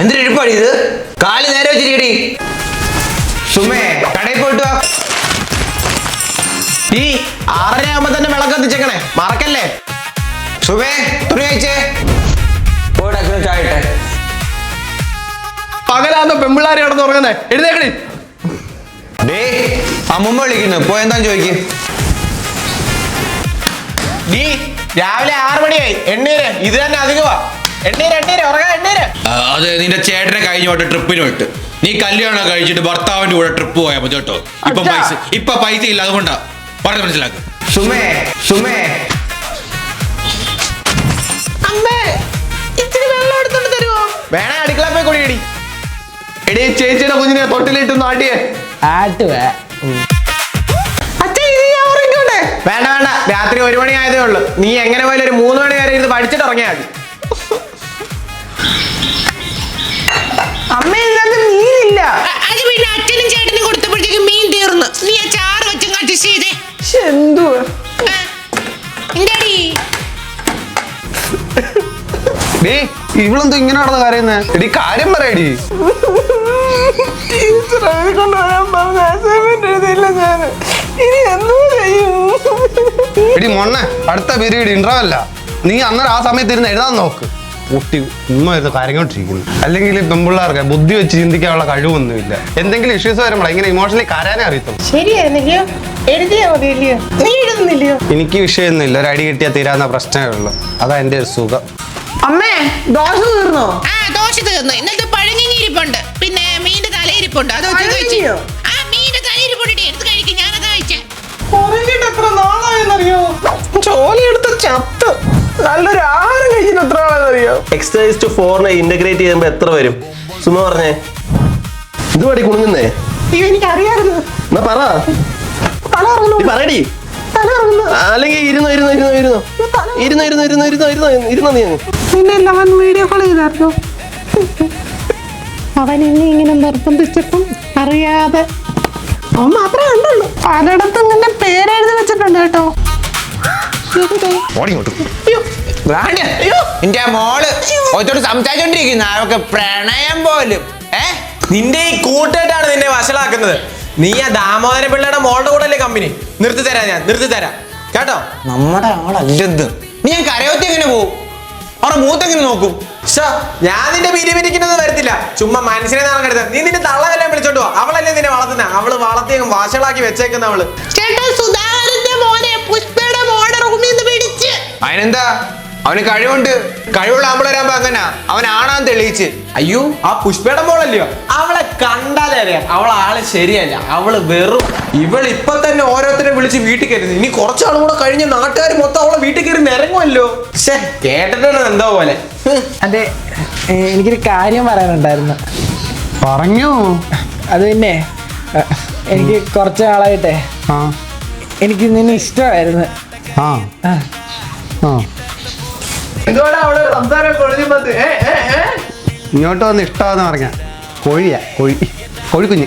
എന്തിരിപ്പാടി ഇത്? കാല് നേരെ വെച്ചിരിക്കടി. സുമേ കടയിൽ പോയിട്ട് വാ. ഈ 6:30 ആകുമ്പോ തന്നെ വിളക്ക് കത്തിച്ചേക്കണേ, മറക്കല്ലേ. സുമേ തുണി അയച്ചേ. പോയിട്ട് ചായട്ടെ. പകലാന്നോ പെമ്പിള്ളാരെ കിടന്ന് ഉറങ്ങുന്നേ? എഴുന്നേക്കണേ. അമ്മൂമ്മ വിളിക്കുന്നു, പോയെന്താന്ന് ചോദിക്ക്. നീ രാവിലെ 6 മണിയായി. എണ്ണീര് ഇത് തന്നെ അധികമാ. എണ്ണീര് ഉറങ്ങാൻ എണ്ണീര്. അത് നിന്റെ ചേട്ടനെ കഴിഞ്ഞോട്ട് ട്രിപ്പിന് വിട്ട്. നീ കല്യാണം കഴിച്ചിട്ട് ഭർത്താവിന്റെ കൂടെ ട്രിപ്പ് പോയാൽ മതി കേട്ടോ. ഇപ്പൊ പൈസ ഇല്ല, അതുകൊണ്ടാ പറഞ്ഞ് മനസ്സിലാക്ക്. സുമേ സുമേ വേണേ അടുക്കള പോയി കുടിയടി. എടി ചേച്ചിയുടെ കുഞ്ഞിനെ തൊട്ടിലിട്ടൊന്ന് ആട്ടിയേ. വേണ്ട വേണ്ട, രാത്രി 1 മണി ആയതേ ഉള്ളൂ. നീ എങ്ങനെ പോയാലും ഒരു 3 മണി വരെ ഇരുന്ന് പഠിച്ചിട്ട് ഉറങ്ങിയാൽ മതി. അമ്മ മീനില്ല. അത് പിന്നെ അച്ഛനും ചേട്ടനും കൊടുത്തപ്പോഴത്തേക്കും മീൻ തീർന്നു. നീ ആ ചാറ് വെച്ചും അഡ്ജസ്റ്റ് ചെയ്തേ. എന്തുവാ എന്താടി ഇവളെന്തോ ഇങ്ങനെ നടന്ന കരയുന്നേ? എടി കാര്യം പറയടി. എടി മൊണ്ണെ, അടുത്ത പീരീഡ് ഇന്റർവെല്ല. നീ അന്നേരം ആ സമയത്ത് ഇരുന്ന് എഴുതാൻ നോക്ക്. കുട്ടി ഉമ്മ ഇരുന്ന് കരഞ്ഞോണ്ടിരിക്കുന്നു. അല്ലെങ്കിൽ പെൺപിള്ളേർക്ക് ബുദ്ധി വെച്ച് ചിന്തിക്കാനുള്ള കഴിവൊന്നുമില്ല. എന്തെങ്കിലും ഇഷ്യൂസ് വരുമ്പോൾ ഇങ്ങനെ ഇമോഷണലി കരയാനേ അറിയത്തുള്ളൂ. ശരിയായിരുന്നില്ലയോ? എഴുതിയാ മതിയില്ലയോ? നീ എഴുതുന്നില്ലയോ? എനിക്ക് വിഷയമൊന്നുമില്ല, ഒരു അടി കിട്ടിയാൽ തീരാവുന്ന പ്രശ്നമേ ഉള്ളൂ. അതാ എന്റെ ഒരു സുഖം. അമ്മേ ദോശ തീർന്നോ? ആ ദോശ തീർന്നു. ഇന്നത്തെ പഴങ്ങിങ്ങി ഇരിപ്പുണ്ട്, പിന്നെ മീന്റെ തല ഇരിപ്പുണ്ട്. അത് വെച്ച് കഴിച്ചു. ആ മീന്റെ തല ഇരിപ്പുണ്ട്, എടുത്ത് കഴിക്കും. ഞാനതാ കഴിച്ചേ. കുറഞ്ഞിട്ട് എത്ര നാളായെന്നറിയോ? ജോലി എടുത്ത് ചത്ത് നല്ലൊരു ആഹാരം കഴിച്ചിട്ട് എത്ര നാളെന്നറിയോ? X to 4 ഇന്റഗ്രേറ്റ് ചെയ്യുമ്പോ എത്ര വരും? സുമ പറഞ്ഞേ. ഇത് പടി കുണുങ്ങുന്നേ. അയ്യോ എനിക്കറിയായിരുന്നു. എന്നാ പറ. തല ഇറങ്ങുന്നു. പറയടി. തല ഇറങ്ങുന്നു. അല്ലെങ്കിൽ ഇരുന്നോ നീ. പിന്നെ അവൻ വീഡിയോ കോൾ ചെയ്തായിരുന്നു. അവൻ എന്നെ ഇങ്ങനെ നിർബന്ധിച്ചിട്ടും അറിയാതെ അവൻ മാത്രമേ കണ്ടുള്ളൂ. പലയിടത്തും ഇങ്ങനെ പേരെഴുതി വെച്ചിട്ടുണ്ട് കേട്ടോ. നിന്റെ മോള് ഒത്തോട് സംസാരിച്ചോണ്ടിരിക്കുന്നു. അവർക്ക് പ്രണയം പോലും. നിന്റെ ഈ കൂട്ടായിട്ടാണ് നിന്നെ വഷളാക്കുന്നത്. നീ ആ ദാമോദര പിള്ളയുടെ മോളുടെ കൂടെ അല്ലേ കമ്പനി? നിർത്തി തരാം കേട്ടോ. നമ്മുടെ ആളല്ലെന്ത്. നീ ഞാൻ കരയോത്തി എങ്ങനെ പോവും? അവരുടെ മൂത്തെങ്ങനെ നോക്കും? ഞാൻ നിന്റെ പിരിപിരിക്കുന്നത് വരത്തില്ല. ചുമ്മാ മനുഷ്യനെ നടക്കരുത്. നീ നിന്റെ തള്ളവെല്ലാം വിളിച്ചോണ്ട് പോ. അവളല്ലേ നിന്നെ വളർത്തുന്ന. അവള് വളർത്തി വഷളാക്കി വെച്ചേക്കുന്ന അവള്. ചേട്ടാ സുധാകരന്റെ മോനെ പുഷ്പയുടെ മോടെ റൂമിൽ നിന്ന് പിടിച്ച്. അതിനെന്താ? അവന് കഴിവുണ്ട്. കഴിവുള്ള ആമ്പിളരാകുമ്പോ അങ്ങനെ അവൻ ആണാന്ന് തെളിയിച്ച്. അയ്യോ ആ പുഷ്പയുടെ മോളല്ലയോ? അവളെ കണ്ടാലേ അറിയാം അവൾ ആള് ശരിയല്ല. അവള് വെറും ഇവൾ ഇപ്പൊ തന്നെ ഓരോരുത്തരെ വിളിച്ച് വീട്ടിൽ കയറുന്നു. ഇനി കുറച്ചാളും കൂടെ കഴിഞ്ഞ നാട്ടുകാർ മൊത്തം അവളെ വീട്ടിൽ കയറി നിരങ്ങുമല്ലോ. പക്ഷെ കേട്ടിട്ടാണ് എന്തോ പോലെ. അതെ, എനിക്കൊരു കാര്യം പറയാനുണ്ടായിരുന്നു. പറഞ്ഞു. അത് പിന്നെ എനിക്ക് കുറച്ച് നാളായിട്ടെ എനിക്ക് നിന്നെ ഇഷ്ടമായിരുന്നു. ഇങ്ങോട്ട് വന്ന് ഇഷ്ടമാന്ന് പറഞ്ഞ കോഴിയാ, കോഴിക്കുഞ്ഞ്.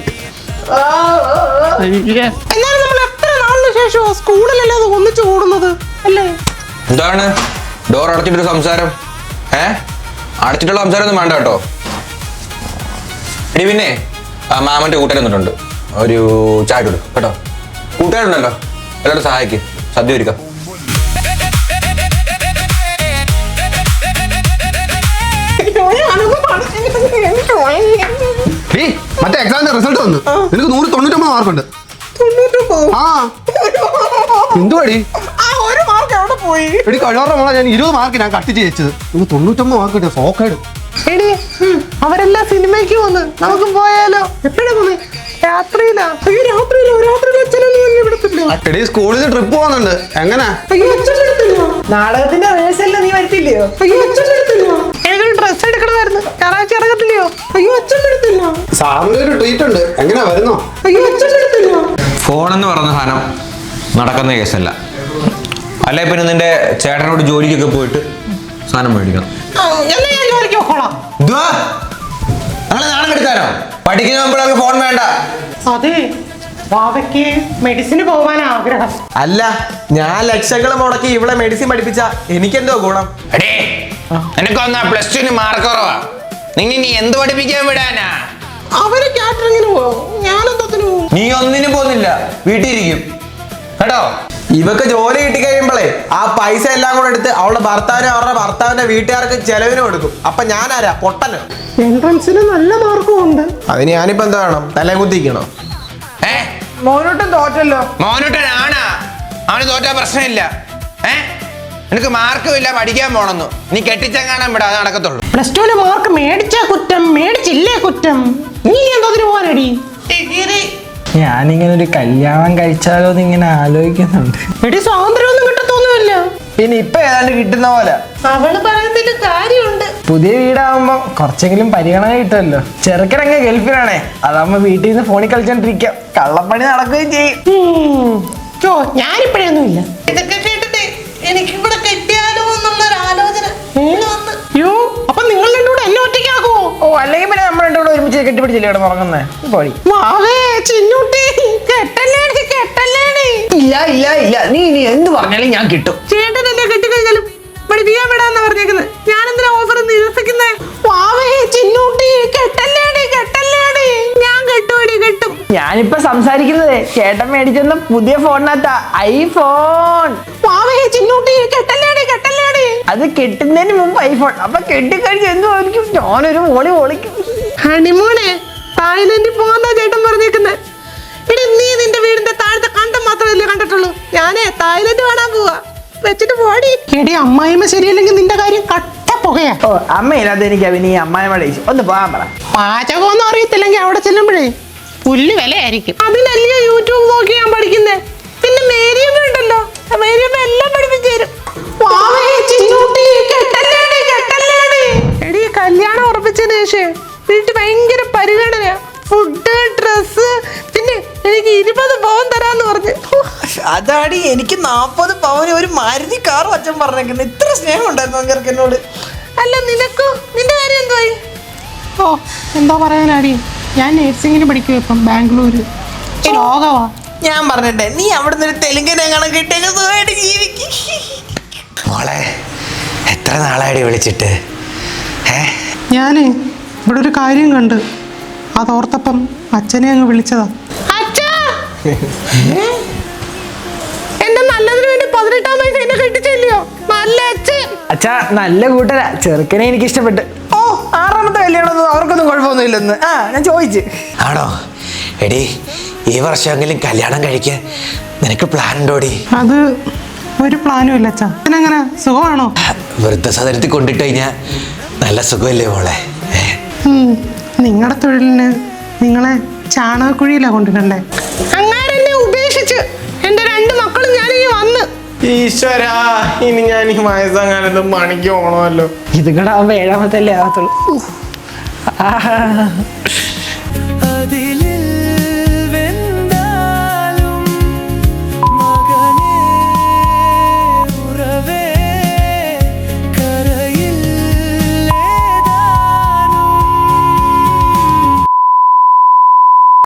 എന്നാലും നമ്മൾ എത്ര നാളിന് ശേഷം സ്കൂളിലല്ലേ അത് ഒന്നിച്ചു കൂടുന്നത് അല്ലേ? എന്താണ് ഡോർ അടച്ചിട്ടൊരു സംസാരം? അടച്ചിട്ടുള്ള സംസാരം ഒന്നും വേണ്ട കേട്ടോ. എടി പിന്നെ മാമന്റെ കൂട്ടുകാർ വന്നിട്ടുണ്ട്. ഒരു ചായ കൊടുക്കും കേട്ടോ. കൂട്ടുകാരുണ്ടല്ലോ, എല്ലാവരും സഹായിക്കും. സദ്യ ഒരുക്കാം. മറ്റേ എക്സാമിന്റെ റിസൾട്ട് വന്നു. നിനക്ക് 199 മാർക്കുണ്ട്. എന്തുവാടി എടി കഴിവാറ മോളെ, ഞാൻ 20 മാർക്ക് ഞാൻ കട്ട് ജയിച്ചത്. നിനക്ക് 99 മാർക്ക് കിട്ടിയ സോക്കേട്. എടി അവരെല്ലാം സിനിമയ്ക്ക് വന്ന് നമുക്ക് പോയാലോ? എപ്പോഴാ പോന്നെ? രാത്രിയിലാ. എടി സ്കൂളിൽ നിന്ന് ട്രിപ്പ് പോകുന്നുണ്ട്. എങ്ങനെ? നാടകത്തിന്റെ റിഹേഴ്സലിൽ നീ വരുത്തില്ലയോ? എനിക്കൊരു ഡ്രസ് എടുക്കണമായിരുന്നു. ഞായറാഴ്ച ഇറങ്ങത്തില്ലയോ? അയ്യോ അച്ഛൻ എടുത്തില്ല. സാറിന്റെ ഒരു ട്രീറ്റ് ഉണ്ട്. എങ്ങനെ വരുന്നോ? അയ്യോ അച്ഛൻ എടുത്തില്ല. ഫോണെന്ന് പറഞ്ഞ സാധനം നടക്കുന്ന കേസല്ല. അല്ലെ പിന്നെ നിന്റെ ചേട്ടനോട് ജോലിക്കൊക്കെ പോയിട്ട് സാധനം മേടിക്കണം. ഞാൻ ജോലിക്ക് പോക്കോളാം. ഞങ്ങളെ നാളെ എടുക്കാനോ? പഠിക്കുന്ന ഫോൺ വേണ്ട. അതെ, ബാബയ്ക്ക് മെഡിസിന് പോകാൻ ആഗ്രഹം. അല്ല, ഞാൻ ലക്ഷങ്ങൾ മുടക്കി ഇവിടെ മെഡിസിൻ പഠിപ്പിച്ച എനിക്കെന്തോ ഗുണം? എനക്കൊന്നാ +2 മാർക്ക് കുറവാ. നീ എന്ത് പഠിപ്പിക്കാൻ വിടാനാ? അവര് കാറ്ററിങ്ങിന് പോകും, ഞാനെന്തത്തിന് പോകും? നീ ഒന്നിനും പോകുന്നില്ല, വീട്ടിൽ ഇരിക്കും കേട്ടോ. ഇവക്ക് ജോലി കിട്ടി കഴിയുമ്പോഴേ ആ പൈസ എല്ലാം കൂടെ എടുത്ത് അവളുടെ ഭർത്താവിനും അവരുടെ ഭർത്താവിന്റെ വീട്ടുകാർക്ക് ചെലവിന് കൊടുക്കും. അപ്പൊ ഞാനാരാ? പൊട്ടനോ? എൻട്രൻസിന് നല്ല മാർക്കും ഉണ്ട്. അതിന് ഞാനിപ്പോ എന്താ വേണം? തല കുത്തിക്കണോ? മോനോട്ടും തോറ്റല്ലോ. മോനുട്ടനാണ്, അവന് തോറ്റാ പ്രശ്നമില്ല. നിനക്ക് മാർക്കും ഇല്ല, പഠിക്കാൻ പോണെന്നു. നീ കെട്ടിച്ചെങ്ങാനും വിടാ, അത് നടക്കത്തുള്ളൂ. +2 മാർക്ക് മേടിച്ചാ കുറ്റം, മേടിച്ചില്ലേ കുറ്റം. നീ എന്തതിന് പോകാനടി? ഞാനിങ്ങനെ ഒരു കല്യാണം കഴിച്ചാലോ എന്ന് ഇങ്ങനെ ആലോചിക്കുന്നുണ്ട്. എടി സ്വാതന്ത്ര്യമൊന്നും കിട്ടത്തൊന്നുമില്ല. പിന്നെ ഇപ്പൊ ഏതാണ്ട് കിട്ടുന്ന പോലെ. അവള് പറയുന്നതിൽ കാര്യമുണ്ട്. പുതിയ വീടാകുമ്പോ കുറച്ചെങ്കിലും പരിഗണന കിട്ടുമല്ലോ. ചെറുക്കനങ്ങ് ഗൾഫിലാണേ, അതാകുമ്പോ വീട്ടിൽ നിന്ന് ഫോണിൽ കളിച്ചോണ്ടിരിക്കാം, കള്ളപ്പണി നടക്കുകയും ചെയ്യും. ഞാനിപ്പോഴൊന്നും ഇല്ല. ഇതൊക്കെ കേട്ടിട്ട് എനിക്ക് ഇവിടെ കെട്ടിയാലോ എന്നുള്ളൊരു ആലോചന യോ, അപ്പൊ നിങ്ങൾ എന്നോട് എന്നെ ഒറ്റയ്ക്കാക്കുവോ? ഓ, അല്ലെങ്കിൽ പിന്നെ നമ്മൾ രണ്ടുകൂടെ ഒരുമിച്ച് കെട്ടിപ്പിടിച്ചില്ലേ ഇവിടെ ഉറങ്ങുന്നേ? പോടി. വാവേ ചിന്നൂട്ടി, കെട്ടല്ലേടി കെട്ടല്ലേടി. ഇല്ല ഇല്ല ഇല്ല, നീ ഇനി എന്ത് പറഞ്ഞാലും ഞാൻ കിട്ടും. ചേട്ടനല്ലേ കെട്ടിക്കഴിഞ്ഞാലും പഠിപ്പിക്കാൻ വിടാന്ന് പറഞ്ഞേക്കുന്നത്. ഞാൻ എന്തിനാ ഓഫർ നിരസിക്കുന്നേ? വാവേ ചിന്നൂട്ടി, കെട്ടല്ലേടി കെട്ടല്ലേടി. ഞാൻ കെട്ടുപടി കെട്ടും. ഞാനിപ്പോ സംസാരിക്കുന്നതേ ചേട്ടൻ മേടിച്ചെന്ന പുതിയ ഫോണിനകത്താ, ഐഫോൺ. വാവേ ചിന്നൂട്ടി, കെട്ടല്ലേടി കെട്ടല്ലേടി. അത് കെട്ടുന്നതിന് മുമ്പ് ഐഫോൺ. അപ്പൊ കെട്ടിക്കഴിഞ്ഞ് എന്ത് മേടിക്കും? ഞാനൊരു മോളി പൊളിക്കും. ഹണിമൂണേ തായ്ലൻഡിൽ പോകാന്നാ ചേട്ടൻ പറഞ്ഞേക്കുന്നത്. എടി നീ നിന്റെ വീടിന്റെ താഴത്തെ കണ്ടം മാത്രമല്ലേ കണ്ടിട്ടുള്ളൂ? ഞാനേ തായ്ലൻഡ് കാണാൻ പോവാ, വെച്ചിട്ട് പോടി. എടി അമ്മായിമ്മ ശരിയല്ലെങ്കിൽ നിന്റെ കാര്യം കട്ട പുകയാ. ഓ, അമ്മയില്ലാതെ എനിക്ക് അവന് ഈ അമ്മായിമ്മയുടെ ഒന്ന് പോകാൻ പറ. പാചകമൊന്നും അറിയത്തില്ലെങ്കിൽ അവിടെ ചെല്ലുമ്പോഴേ പുല്ല് വിലയായിരിക്കും. അതിനല്ലേ യൂട്യൂബ് നോക്കി ഞാൻ പഠിക്കുന്നേ. പിന്നെ മേരിയമ്മ ഉണ്ടല്ലോ, മേരിയമ്മ എല്ലാം പഠിപ്പിച്ചു തരും. എടി കല്യാണം ഉറപ്പിച്ചതിന് ശേഷം വീട്ടിൽ ഭയങ്കര പരിഗണനയാ. ഫുഡ്, ഡ്രസ്, പിന്നെ എനിക്ക് 20 പവൻ തരാന്ന് പറഞ്ഞു. അതാടി എനിക്ക് 40 പവന് ഒരു മാരുതി കാർ അച്ഛൻ പറഞ്ഞേക്കുന്നത്. ഇത്ര സ്നേഹം ഉണ്ടായിരുന്നു അങ്ങേർക്ക് എന്നോട്. അല്ല നിനക്കോ? നിന്റെ കാര്യം എന്തുവായി? ഓ, എന്താ പറയാനാടി, ഞാൻ നഴ്സിംഗിന് പഠിക്കും ഇപ്പം ബാംഗ്ലൂര്. ലോകവാ. ഞാൻ പറഞ്ഞിട്ടെ, നീ അവിടെ നിന്ന് തെലുങ്കിനെ കിട്ടിയ സുഖമായിട്ട് ജീവിക്കും. മോളെ എത്ര നാളായി വിളിച്ചിട്ട്? ഞാനേ ഇവിടെ ഒരു കാര്യം കണ്ട്, അതോർത്തപ്പം അച്ഛനെ അങ്ങ് വിളിച്ചതാ. അച്ഛാ, എന്റെ നല്ലതിന് വേണ്ടി 18-ാം വയസ്സ് എന്നെ കെട്ടിച്ചല്ലയോ നല്ല അച്ഛൻ. അച്ഛാ നല്ല കൂട്ടരാ, ചെറുക്കനെ എനിക്ക് ഇഷ്ടപ്പെട്ട്. ഓ, 6ാമത്തെ കല്യാണമൊന്നും അവർക്കൊന്നും കുഴപ്പമൊന്നുമില്ലെന്ന് ഞാൻ ചോദിച്ചു. ആണോ? എടി ഈ വർഷമെങ്കിലും കല്യാണം കഴിക്കാൻ നിനക്ക് പ്ലാൻ ഉണ്ടോടി? അത് ഒരു പ്ലാനും ഇല്ല അച്ഛാ. അച്ഛനെങ്ങനെ സുഖമാണോ? വൃദ്ധസദനത്തിൽ കൊണ്ടിട്ട് കഴിഞ്ഞാൽ നല്ല സുഖമല്ലേ മോളെ? നിങ്ങളുടെ തൊഴിലിന് നിങ്ങളെ ചാണകക്കുഴിയിലാ കൊണ്ടിട്ടുണ്ടേ. അങ്ങനെ ഉപേക്ഷിച്ച് എന്റെ 2 മക്കളും ഞാനിങ്ങനെ വന്ന്. ഈശ്വരാ, ഇനി ഞാൻ ഈ വയസ്സങ്ങാനത്തും പണിക്ക് പോകണമല്ലോ. ഇത് കൂടെ ആവുമ്പോ 7ാമത്തെ അല്ലേ ആകത്തുള്ളൂ. അതിൽ